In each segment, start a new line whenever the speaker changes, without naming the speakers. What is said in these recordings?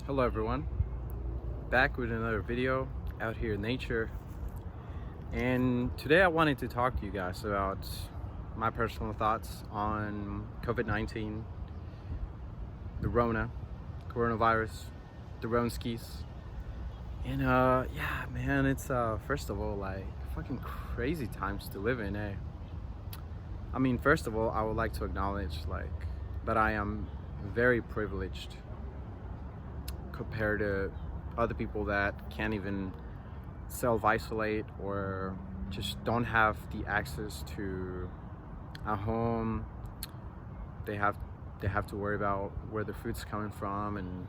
Hello everyone, back with another video out here in nature, and today I wanted to talk to you guys about my personal thoughts on COVID-19, the rona, coronavirus, the ronskis, and yeah man, it's first of all like fucking crazy times to live in, eh? I mean, first of all, I would like to acknowledge that I am very privileged compared to other people that can't even self-isolate or just don't have the access to a home. They have to worry about where the food's coming from, and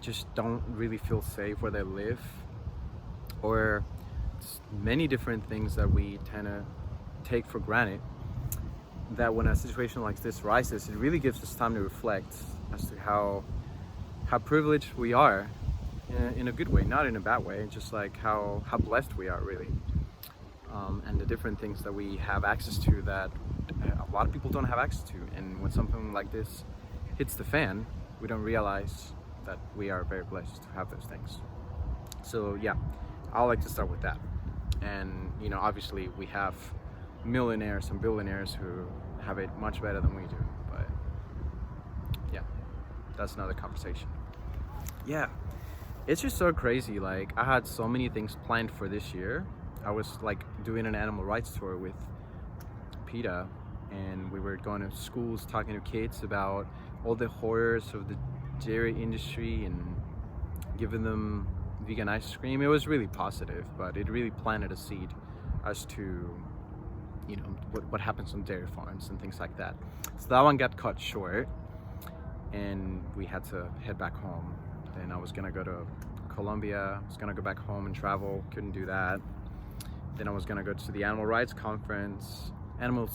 just don't really feel safe where they live, or many different things that we tend to take for granted, that when a situation like this rises, it really gives us time to reflect as to how privileged we are in a good way, not in a bad way, just like how blessed we are really, and the different things that we have access to that a lot of people don't have access to. And when something like this hits the fan, we don't realize that we are very blessed to have those things. So yeah, I like to start with that. And obviously we have millionaires and billionaires who have it much better than we do, but yeah, that's another conversation. Yeah, it's just so crazy. Like, I had so many things planned for this year. I was like doing an animal rights tour with PETA, and we were going to schools talking to kids about all the horrors of the dairy industry and giving them vegan ice cream. It was really positive, but it really planted a seed as to what happens on dairy farms and things like that. So that one got cut short, and we had to head back home. Then I was gonna go to Colombia, I was gonna go back home and travel, couldn't do that. Then I was gonna go to the animal rights conference, animal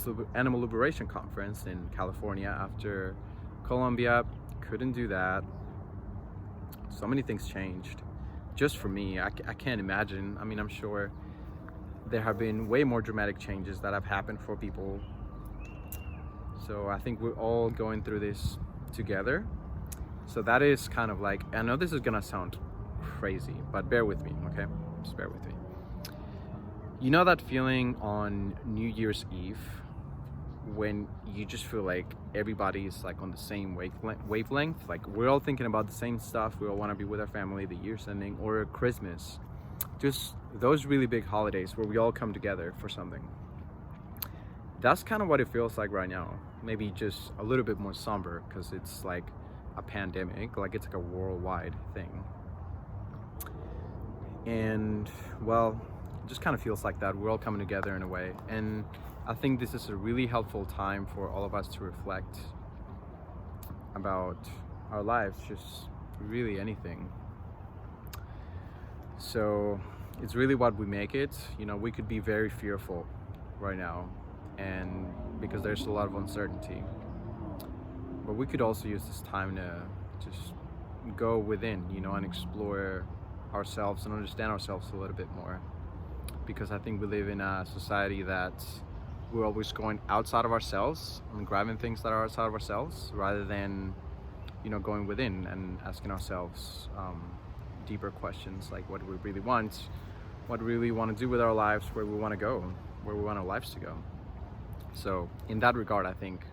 liberation conference in California after Colombia, couldn't do that. So many things changed just for me. I can't imagine. I mean, I'm sure there have been way more dramatic changes that have happened for people. So I think we're all going through this together. So that is kind of like, I know this is gonna sound crazy, but bear with me, okay? Just bear with me. You know that feeling on New Year's Eve when you just feel like everybody's like on the same wavelength? Like, we're all thinking about the same stuff. We all want to be with our family, the year's ending, or Christmas. Just those really big holidays where we all come together for something. That's kind of what it feels like right now. Maybe just a little bit more somber because it's like a pandemic, like it's like a worldwide thing. And well, it just kind of feels like that. We're all coming together in a way. And I think this is a really helpful time for all of us to reflect about our lives, just really anything. So it's really what we make it. We could be very fearful right now, and because there's a lot of uncertainty. But we could also use this time to just go within, and explore ourselves and understand ourselves a little bit more. Because I think we live in a society that we're always going outside of ourselves and grabbing things that are outside of ourselves, rather than, going within and asking ourselves deeper questions like what do we really want, what we really want to do with our lives, where we want to go, where we want our lives to go. So in that regard, I think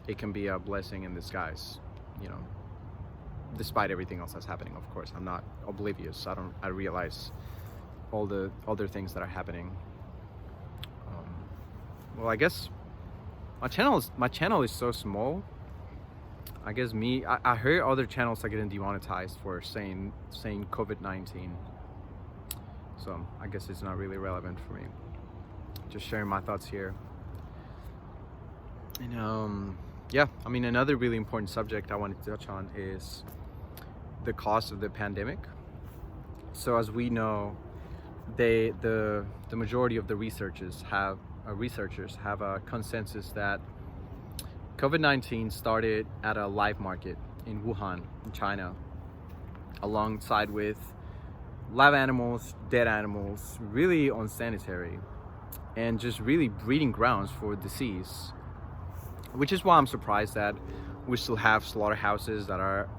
it can be a blessing in disguise, despite everything else that's happening. Of course, I'm not oblivious. I realize all the other things that are happening. Well, I guess my channel is so small. I guess I heard other channels are getting demonetized for saying COVID-19. So I guess it's not really relevant for me. Just sharing my thoughts here. And yeah, I mean, another really important subject I wanted to touch on is the cause of the pandemic. So as we know, the majority of the researchers have a consensus that COVID-19 started at a live market in Wuhan, in China, alongside with live animals, dead animals, really unsanitary, and just really breeding grounds for disease. Which is why I'm surprised that we still have slaughterhouses that are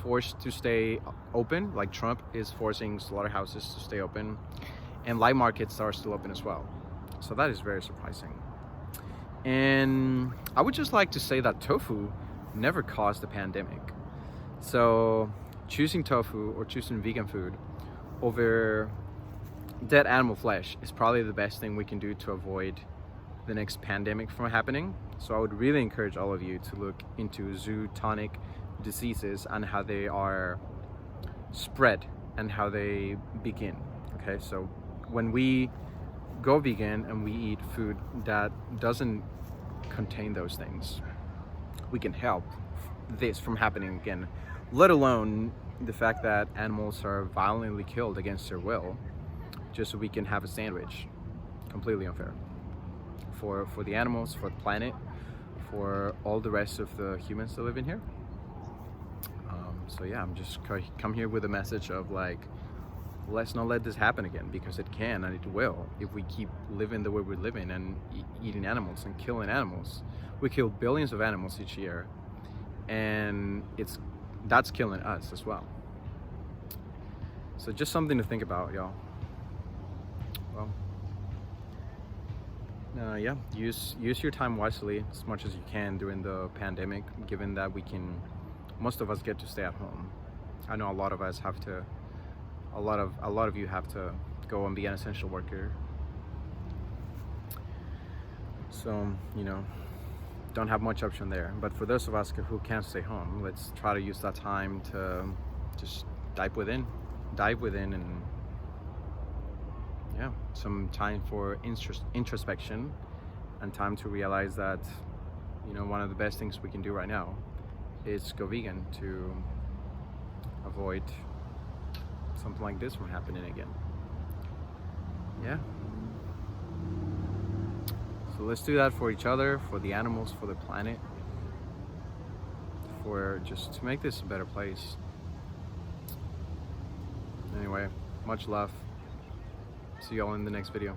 forced to stay open, like Trump is forcing slaughterhouses to stay open, and live markets are still open as well. So that is very surprising. And I would just like to say that tofu never caused the pandemic. So choosing tofu or choosing vegan food over dead animal flesh is probably the best thing we can do to avoid the next pandemic from happening. So I would really encourage all of you to look into zoonotic diseases and how they are spread and how they begin. Okay, so when we go vegan and we eat food that doesn't contain those things, we can help this from happening again, let alone the fact that animals are violently killed against their will just so we can have a sandwich. Completely unfair for the animals, for the planet, for all the rest of the humans that live in here. So yeah, I'm just come here with a message of like, let's not let this happen again, because it can and it will if we keep living the way we're living and eating animals and killing animals. We kill billions of animals each year, and that's killing us as well. So just something to think about, y'all. Well, yeah, use your time wisely as much as you can during the pandemic, given that most of us get to stay at home. I know a lot of us have to, a lot of you have to go and be an essential worker. So, don't have much option there. But for those of us who can't stay home, let's try to use that time to just dive within and yeah, some time for introspection and time to realize that, one of the best things we can do right now is go vegan to avoid something like this from happening again. Yeah. So let's do that for each other, for the animals, for the planet, for just to make this a better place. Anyway, much love. See you all in the next video.